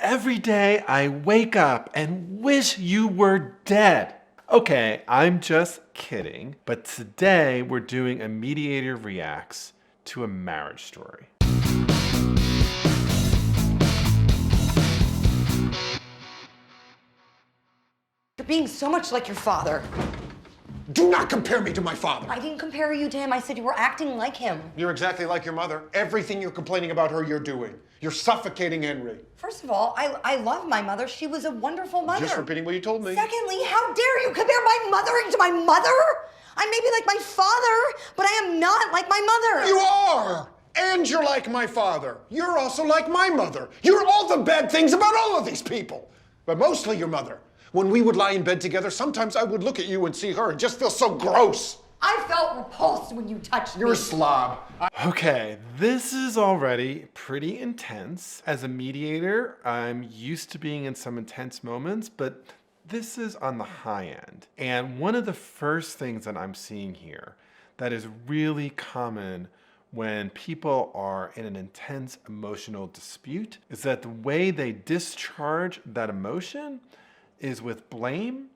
Every day I wake up and wish you were dead. Okay, I'm just kidding. But today we're doing a mediator reacts to a marriage story. You're being so much like your father. Do not compare me to my father. I didn't compare you to him. I said you were acting like him. You're exactly like your mother. Everything you're complaining about her, you're doing. You're suffocating Henry. First of all, I love my mother. She was a wonderful mother. Just repeating what you told me. Secondly, how dare you compare my mothering to my mother? I may be like my father, but I am not like my mother. You are! And you're like my father. You're also like my mother. You're all the bad things about all of these people. But mostly your mother. When we would lie in bed together, sometimes I would look at you and see her and just feel so gross. I felt repulsed when you touched me. You're a slob. Okay, this is already pretty intense. As a mediator, I'm used to being in some intense moments, but this is on the high end. And one of the first things that I'm seeing here that is really common when people are in an intense emotional dispute is that the way they discharge that emotion is with blame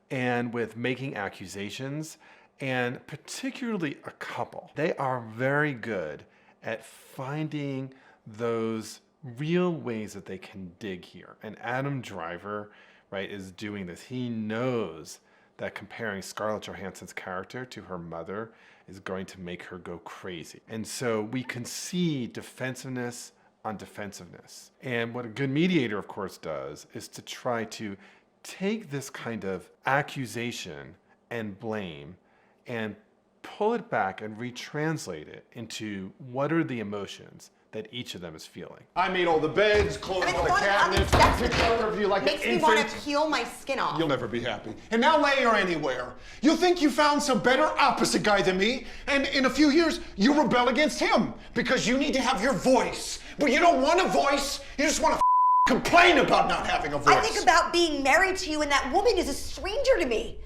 and with making accusations, and particularly a couple. They are very good at finding those real ways that they can dig here. And Adam Driver, right, is doing this. He knows that comparing Scarlett Johansson's character to her mother is going to make her go crazy. And so we can see defensiveness on defensiveness. And what a good mediator, of course, does is to try to take this kind of accusation and blame and pull it back and retranslate it into what are the emotions that each of them is feeling. I made all the beds, closed all the cabinets, took care of you like an infant. Makes me want to peel my skin off. You'll never be happy. And now lay her anywhere. You think you found some better opposite guy than me, and in a few years, you rebel against him because you need to have your voice. But you don't want a voice, you just want to complain about not having a voice. I think about being married to you, and that woman is a stranger to me.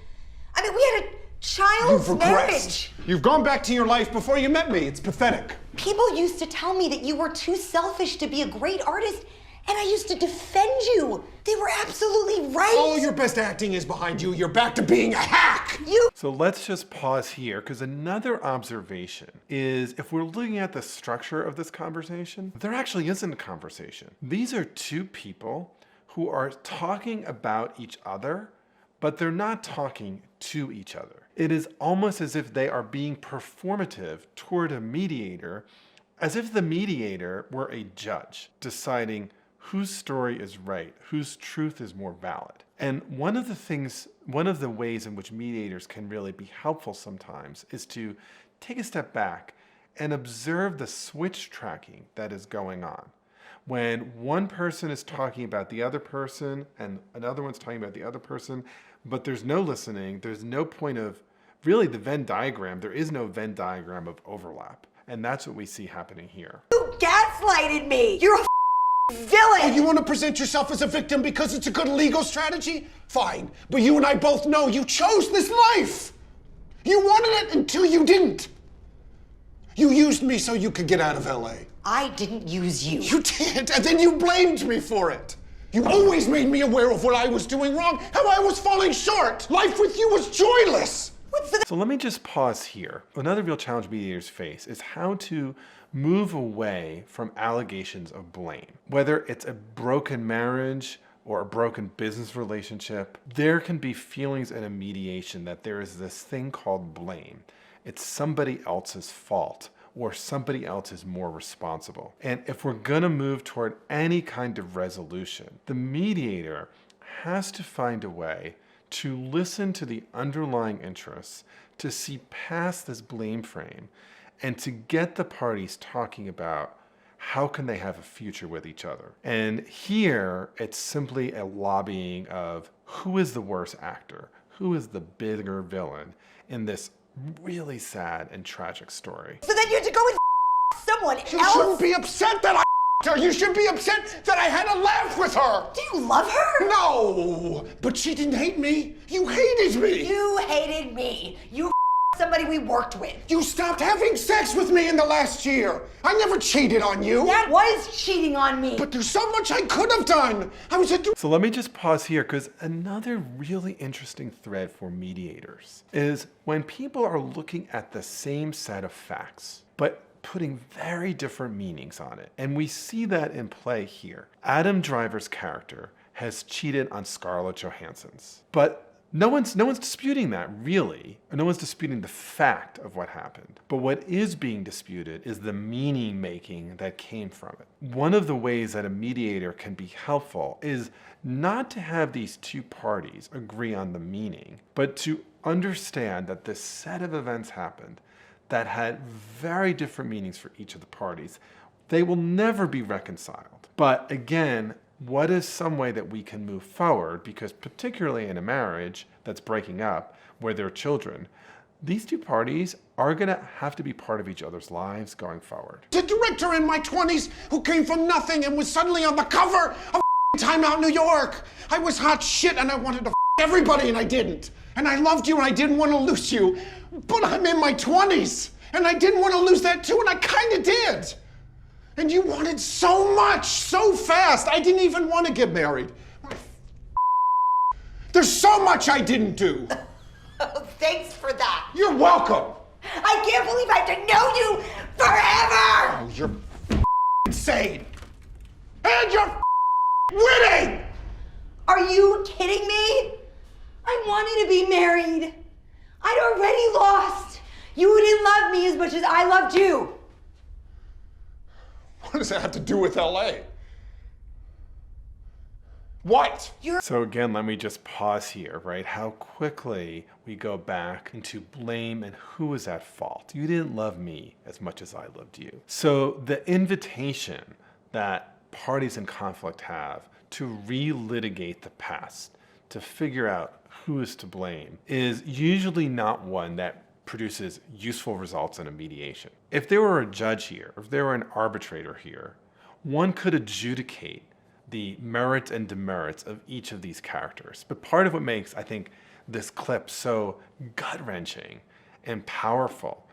I mean, we had a child's marriage. You've gone back to your life before you met me. It's pathetic. People used to tell me that you were too selfish to be a great artist, and I used to defend you. They were absolutely right. All your best acting is behind you. You're back to being a hack. So let's just pause here, because another observation is if we're looking at the structure of this conversation, there actually isn't a conversation. These are two people who are talking about each other, but they're not talking to each other. It is almost as if they are being performative toward a mediator, as if the mediator were a judge deciding whose story is right, whose truth is more valid. And one of the ways in which mediators can really be helpful sometimes is to take a step back and observe the switch tracking that is going on. When one person is talking about the other person and another one's talking about the other person, but there's no listening, there's no point of really the Venn diagram, there is no Venn diagram of overlap. And that's what we see happening here. You gaslighted me. You're a villain. Oh, you want to present yourself as a victim because it's a good legal strategy? Fine. But you and I both know you chose this life. You wanted it until you didn't. You used me so you could get out of LA. I didn't use you. You did, and then you blamed me for it. You always made me aware of what I was doing wrong, how I was falling short. Life with you was joyless. So let me just pause here. Another real challenge mediators face is how to move away from allegations of blame. Whether it's a broken marriage or a broken business relationship, there can be feelings in a mediation that there is this thing called blame. It's somebody else's fault, or somebody else is more responsible. And if we're gonna move toward any kind of resolution, the mediator has to find a way to listen to the underlying interests, to see past this blame frame, and to get the parties talking about how can they have a future with each other. And here, it's simply a lobbying of who is the worst actor, who is the bigger villain in this really sad and tragic story. So then you had to go with someone else? You shouldn't be upset that I her. You should be upset that I had a laugh with her. Do you love her? No, but she didn't hate me. You hated me. You hated me. You somebody we worked with. You stopped having sex with me in the last year. I never cheated on you. That was cheating on me. But there's so much I could have done. I was a... So let me just pause here, because another really interesting thread for mediators is when people are looking at the same set of facts, but putting very different meanings on it. And we see that in play here. Adam Driver's character has cheated on Scarlett Johansson's, but no one's disputing that, really. No one's disputing the fact of what happened. But what is being disputed is the meaning making that came from it. One of the ways that a mediator can be helpful is not to have these two parties agree on the meaning, but to understand that this set of events happened that had very different meanings for each of the parties. They will never be reconciled. But again, what is some way that we can move forward? Because particularly in a marriage that's breaking up, where there are children, these two parties are gonna have to be part of each other's lives going forward. The director in my 20s who came from nothing and was suddenly on the cover of Time Out New York. I was hot shit and I wanted to everybody and I didn't. And I loved you and I didn't want to lose you. But I'm in my 20s and I didn't want to lose that too, and I kind of did. And you wanted so much, so fast. I didn't even want to get married. There's so much I didn't do. Oh, thanks for that. You're welcome. I can't believe I have to know you forever. Oh, you're insane. And you're winning. Are you kidding me? I wanted to be married. I'd already lost. You didn't love me as much as I loved you. What does that have to do with LA? What? So again, let me just pause here, right? How quickly we go back into blame and who was at fault. You didn't love me as much as I loved you. So the invitation that parties in conflict have to relitigate the past, to figure out who is to blame, is usually not one that produces useful results in a mediation. If there were a judge here, if there were an arbitrator here, one could adjudicate the merits and demerits of each of these characters. But part of what makes, I think, this clip so gut-wrenching and powerful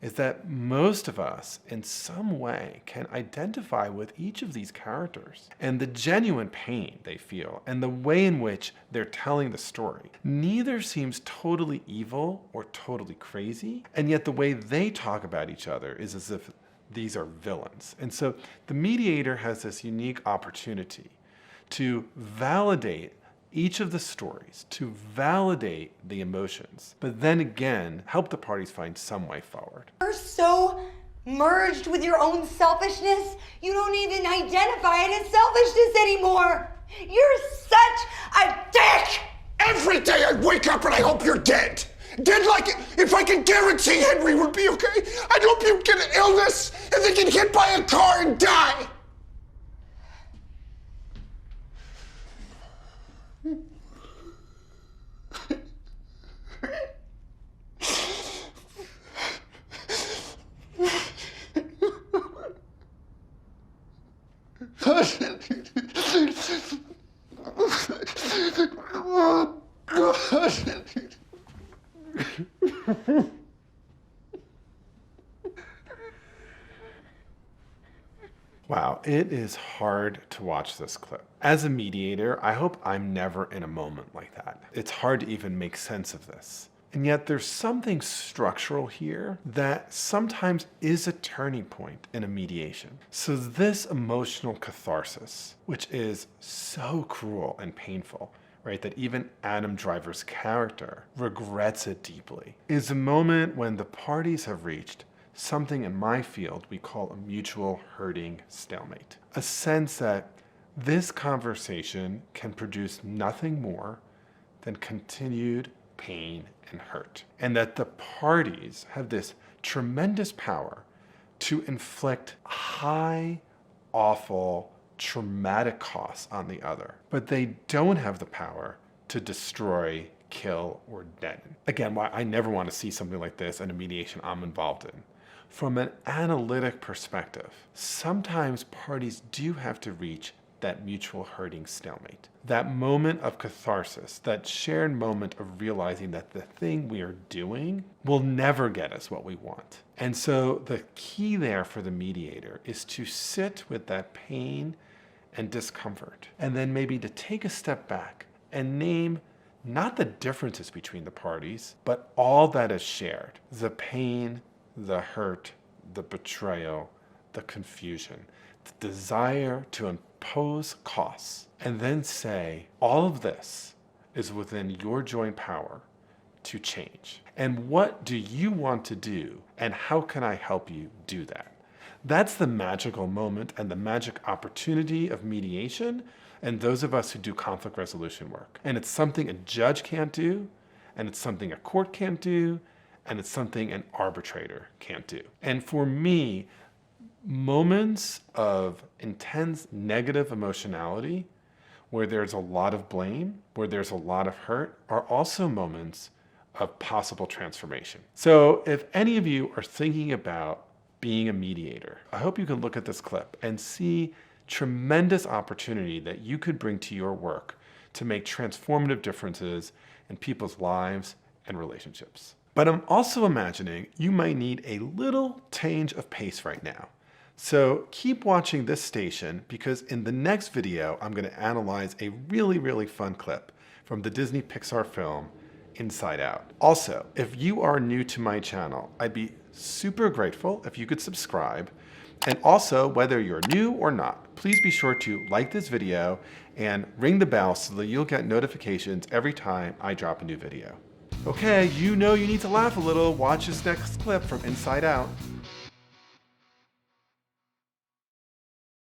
is that most of us, in some way, can identify with each of these characters and the genuine pain they feel and the way in which they're telling the story. Neither seems totally evil or totally crazy, and yet the way they talk about each other is as if these are villains. And so the mediator has this unique opportunity to validate each of the stories, to validate the emotions, but then again, help the parties find some way forward. You're so merged with your own selfishness, you don't even identify it as selfishness anymore. You're such a dick! Every day I wake up and I hope you're dead. Dead like if I could guarantee Henry would be okay, I'd hope you get an illness and then get hit by a car and die. Oh, God. Wow, it is hard to watch this clip. As a mediator, I hope I'm never in a moment like that. It's hard to even make sense of this. And yet there's something structural here that sometimes is a turning point in a mediation. So this emotional catharsis, which is so cruel and painful, right, that even Adam Driver's character regrets it deeply, is a moment when the parties have reached something in my field we call a mutual hurting stalemate. A sense that this conversation can produce nothing more than continued pain and hurt. And that the parties have this tremendous power to inflict high, awful, traumatic costs on the other. But they don't have the power to destroy, kill, or deaden. Again, why I never want to see something like this in a mediation I'm involved in. From an analytic perspective, sometimes parties do have to reach that mutual hurting stalemate. That moment of catharsis, that shared moment of realizing that the thing we are doing will never get us what we want. And so the key there for the mediator is to sit with that pain and discomfort, and then maybe to take a step back and name not the differences between the parties, but all that is shared. The pain, the hurt, the betrayal, the confusion, the desire to impose costs, and then say, all of this is within your joint power to change. And what do you want to do? And how can I help you do that? That's the magical moment and the magic opportunity of mediation and those of us who do conflict resolution work. And it's something a judge can't do, and it's something a court can't do, and it's something an arbitrator can't do. And for me, moments of intense negative emotionality, where there's a lot of blame, where there's a lot of hurt, are also moments of possible transformation. So if any of you are thinking about being a mediator, I hope you can look at this clip and see tremendous opportunity that you could bring to your work to make transformative differences in people's lives and relationships. But I'm also imagining you might need a little change of pace right now. So keep watching this station, because in the next video, I'm going to analyze a really, really fun clip from the Disney Pixar film Inside Out. Also, if you are new to my channel, I'd be super grateful if you could subscribe. And also, whether you're new or not, please be sure to like this video and ring the bell so that you'll get notifications every time I drop a new video. Okay, you know you need to laugh a little. Watch this next clip from Inside Out.